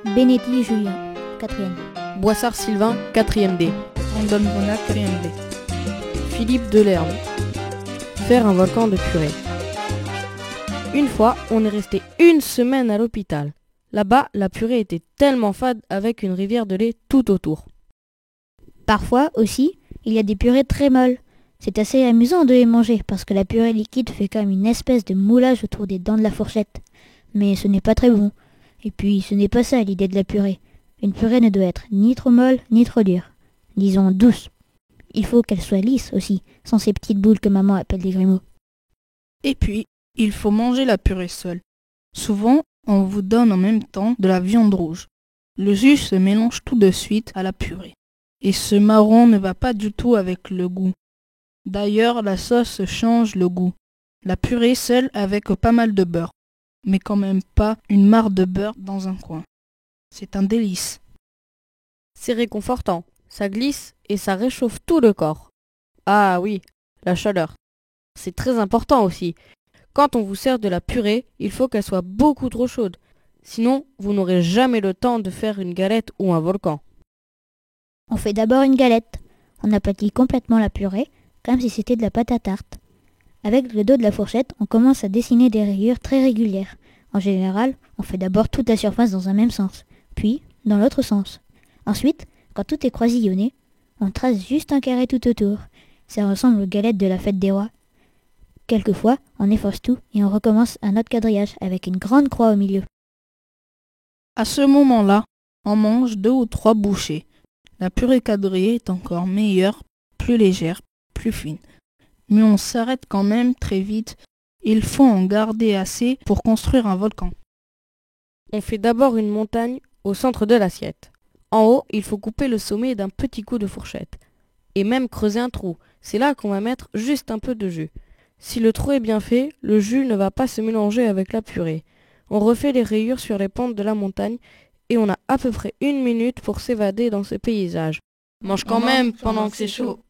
Benetti Julien, 4e. Boissard Sylvain, 4e D. Andon Bona, 4e D. Philippe Delerme. Faire un volcan de purée. Une fois, on est resté une semaine à l'hôpital. Là-bas, la purée était tellement fade avec une rivière de lait tout autour. Parfois aussi, il y a des purées très molles. C'est assez amusant de les manger parce que la purée liquide fait comme une espèce de moulage autour des dents de la fourchette. Mais ce n'est pas très bon. Et puis, ce n'est pas ça l'idée de la purée. Une purée ne doit être ni trop molle ni trop dure. Disons douce. Il faut qu'elle soit lisse aussi, sans ces petites boules que maman appelle des grumeaux. Et puis, il faut manger la purée seule. Souvent, on vous donne en même temps de la viande rouge. Le jus se mélange tout de suite à la purée. Et ce marron ne va pas du tout avec le goût. D'ailleurs, la sauce change le goût. La purée seule avec pas mal de beurre, mais quand même pas une mare de beurre dans un coin. C'est un délice. C'est réconfortant, ça glisse et ça réchauffe tout le corps. Ah oui, la chaleur. C'est très important aussi. Quand on vous sert de la purée, il faut qu'elle soit beaucoup trop chaude. Sinon, vous n'aurez jamais le temps de faire une galette ou un volcan. On fait d'abord une galette. On aplatit complètement la purée, comme si c'était de la pâte à tarte. Avec le dos de la fourchette, on commence à dessiner des rayures très régulières. En général, on fait d'abord toute la surface dans un même sens, puis dans l'autre sens. Ensuite, quand tout est croisillonné, on trace juste un carré tout autour. Ça ressemble aux galettes de la fête des rois. Quelquefois, on efface tout et on recommence un autre quadrillage avec une grande croix au milieu. À ce moment-là, on mange 2 ou 3 bouchées. La purée quadrillée est encore meilleure, plus légère, plus fine. Mais on s'arrête quand même très vite. Il faut en garder assez pour construire un volcan. On fait d'abord une montagne au centre de l'assiette. En haut, il faut couper le sommet d'un petit coup de fourchette. Et même creuser un trou. C'est là qu'on va mettre juste un peu de jus. Si le trou est bien fait, le jus ne va pas se mélanger avec la purée. On refait les rayures sur les pentes de la montagne et on a à peu près 1 minute pour s'évader dans ce paysage. Mange quand même pendant que c'est chaud.